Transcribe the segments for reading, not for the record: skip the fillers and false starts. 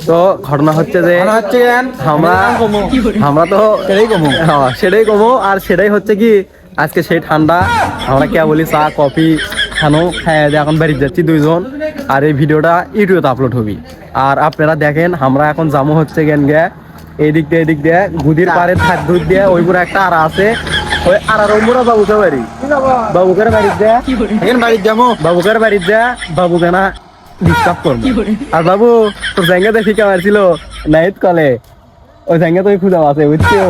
তো ঘটনা হচ্ছে যে আমরা তো সেটাই কমো আর সেটাই হচ্ছে কি আজকে সেই ঠান্ডা আমরা কে বলি চা কফি খানো খাইয়ে দিয়ে এখন বাড়ি যাচ্ছি দুইজন আর এই ভিডিওটা ইউটিউবে আপলোড হবি আর আপনারা দেখেন আমরা এখন জামু হচ্ছে গেন গে এদিক দিয়ে গুদির পাড়ে থাক দুধ দিয়ে ওই পুরো একটা আড়া আছে ওই আড়ার ওমরা বাবুকে বাড়ি বাবুকের বাড়ির দেয়া এখন বাড়ির যাবো বাবুকের বাড়ির দেয়া বাবুকে না ডিস্টার্ব করবো আর বাবু তোর জায়গা দেখি কেমন ছিল নাইট কলে ওই জায়গা তুমি খুঁজে আছে বুঝছো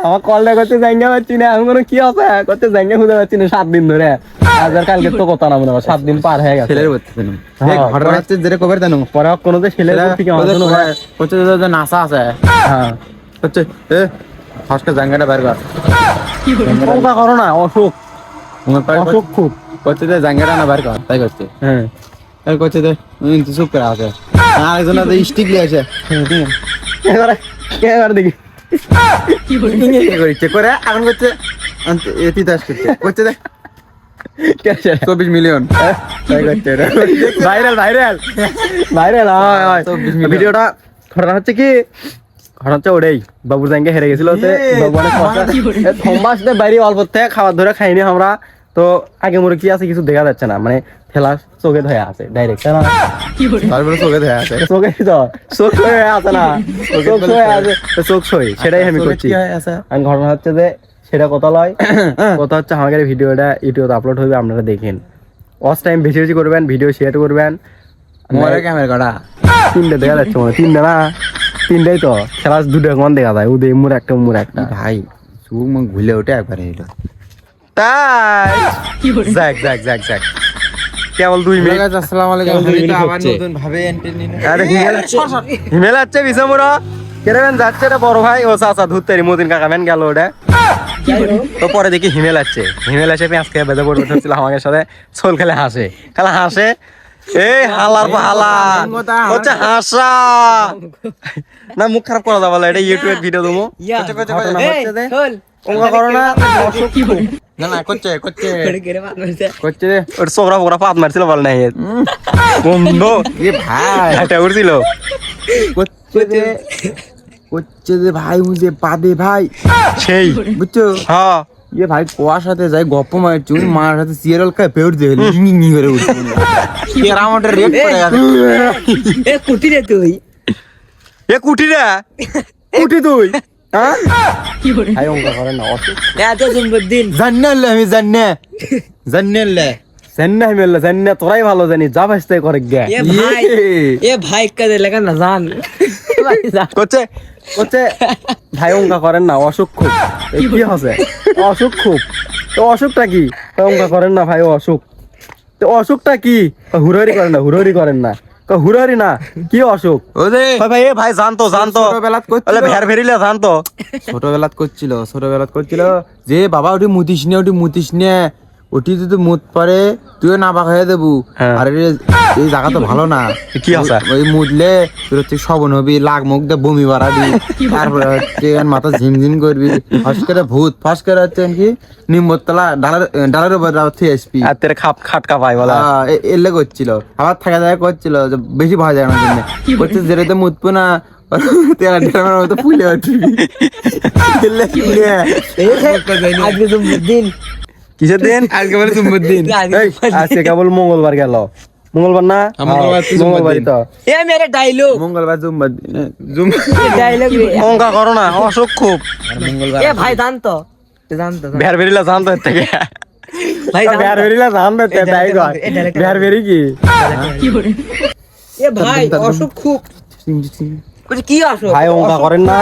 আমার কলটা করতে জায়গা পাচ্ছি না আমি কোনো কি আছে করতে জায়গা খুঁজে পাচ্ছি না 7 দিন ধরে আজ আর কালকে তো কথা না মনে হয় 7 দিন পার হয়ে গেছে ছেলের বলতেছেন ঘটনা হচ্ছে যেটা কবে জানো পরে কোনো যে ছেলের ঠিক আছে হচ্ছে যে নাসা আছে হ্যাঁ হচ্ছে এ ফার্স্টে জায়গাটা বের কর ওটা করো না অসুখ অসুখ খুব করতে যে জায়গাটা না বের কর তাই করছে হ্যাঁ তাই করছে যে চুপ করে আছে আরেকজন আছে স্টিক নিয়ে আসে এবার দেখি কি করছে করে এখন করছে তিতাস করছে করছে দেখ 24 মিলিয়ন ভাইরাল ভাইরাল ভাইরাল ভিডিওটা ঘটনা হচ্ছে কি ঘটনা হচ্ছে ওটাই বাবুর জায়গা হেরে গেছিল বাবু অনেক বাইরে অল্প থেকে খাবার ধরে খাইনি আমরা তো আগে মোড়ে কি আছে কিছু দেখা যাচ্ছে না মানে ঠেলা চোখে ধরে আছে ডাইরেক্ট তারপরে চোখে ধরে আছে চোখে তো চোখ হয়ে আছে না চোখ হয়ে আছে চোখ সই সেটাই আমি করছি ঘটনা হচ্ছে যে সেটা কথা লয় কথা হচ্ছে আমাদের ভিডিওটা ইউটিউবে আপলোড হবে আপনারা দেখেন ওয়াচ টাইম বেশি বেশি করবেন ভিডিও শেয়ার করবেন মোবাইলের ক্যামেরা কটা 3টে দেখা যাচ্ছে মানে 3টে না 3টাই তো খেলা 2টা কোন দেখা যায় উদয় মুর একটা ভাই চোখ মুখ ভুলে ওঠে একবারে এলো তাই যাক যাক যাক যাক কেবল 2 মিনিট আসসালামু আলাইকুম আবার নতুন ভাবে এন্টারটেইন আরে হিমেল আছে বিসমুরা কেরেন যাচ্ছে এটা বড় ভাই ও চাচা ধুত্তারি মদিন কাকা মেন গেল ওটা তো পরে দেখি হিমেল আছে পেঁয়াজ খেয়ে বেঁধে পড়বে হচ্ছিল আমাদের সাথে সোল খেলে হাসে এই হালার হালা হচ্ছে হাসা না মুখ খারাপ করা যাবে এটা ইউটিউবে ভিডিও দেবো করোনা না না করছে ওর সোগরা ফোগরা পাত মারছিল বল নাই বন্ধু ভাই উঠছিল করছে যে ভাই মুঝে পাদে ভাই সেই বুঝছো হ্যাঁ ইয়ে ভাই কোয়ার সাথে যাই গপ্প মারছি মার সাথে সিরিয়াল খায় পেউট দিয়ে নি করে উঠছে এর আমাদের রেট পড়ে গেছে এ কুটি রে তুই কুটি তুই হ্যাঁ কি করে ভাই অঙ্ক করে না অসুখ এত জুমবুদ্দিন জান্নালে আমি জান্না তোরাই ভালো জানি যা ভাসতে করে গে এ ভাই কাজে লাগা না জান করছে ভাই অঙ্ক করেন না অসুখ খুব কি আছে অসুখ খুব তো অসুখটা কি অঙ্ক করেন না ভাই অসুখ তো অসুখটা কি হুড়ারি করেন না হুড়ারি না কি অসুখ ভাই এ ভাই জানতো ছোটবেলাত করছিল যে বাবা ওটি মুতিস নে ওটি যদি মুত পারে তুইও না বা খাইয়ে দেবু আরে এই জায়গা তো ভালো না কি আছে ওই মুদলে তোর হচ্ছে শবন হবি লাগ মুখ দিয়ে বমি বাড়াবি তারপরে হচ্ছে মাথা ঝিমঝিম করবি ফাঁস করে হচ্ছে কি নিম্বতলা ডালার উপর আসবি আর তোর খাটকা পাই বলা এলে করছিল আবার থাকা জায়গা করছিল বেশি ভয় যায় না জন্য করছে যেটাতে মুতবো না তেরা ড্রামার মতো ফুলে উঠবি কিসের দিন আজকে বলে জুম্মুদ্দিন আজকে কেবল মঙ্গলবার গেল মঙ্গলবার না মঙ্গলবার তো এ মেরে ডায়লগ মঙ্গলবার জুম্মুদ্দিন ডায়লগ অঙ্কা করো না অসুখ খুব মঙ্গলবার এ ভাই জানতো বের বেরিলা জানতো থেকে ভাই বের বেরিলা জানতো তাই কর বের বেরি কি করে এ ভাই অসুখ খুব কি অসুখ ভাই অঙ্কা করেন না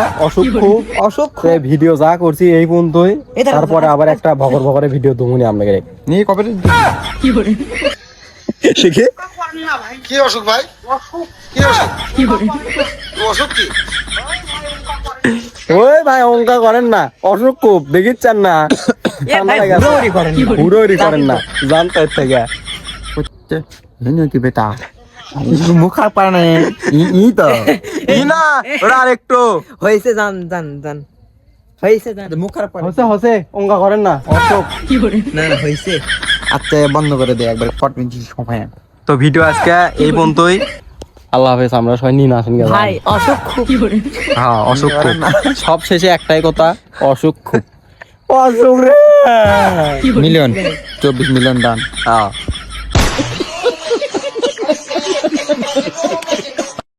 অসুখ ভিডিও যা করছি এই পর্যন্তই তারপরে আবার একটা ভগরে ভিডিও দমুনি আপনাকে নিয়ে কবে কি করে শিখে কি অসুখ ভাই অসুখ কি ওই ভাই অঙ্কা করেন না অসুখ খুব দেখিচ্ছেন না হুড়োরি করেন না জানতো এর থেকে কি বেটা মুখ খারাপ পারে না ই তো ই না ওরা আরেকটু হয়েছে জান হয়েছে জান মুখ খারাপ পারে হচ্ছে অঙ্কা করেন না অসুখ কি করে না হয়েছে আচ্ছা বন্ধ করে দে একবার 4 মিনিট সময় তো ভিডিও আজকে এই পর্যন্তই আল্লাহ হাফেজ, আমরা সবাই নিন আসেন গেলাম। ভাই অসুখ খুব হ্যাঁ অসুখ খুব। সব শেষে একটাই কথা, অসুখ খুব। অসুখ রে মিলিয়ন 24 মিলিয়ন দান। হ্যাঁ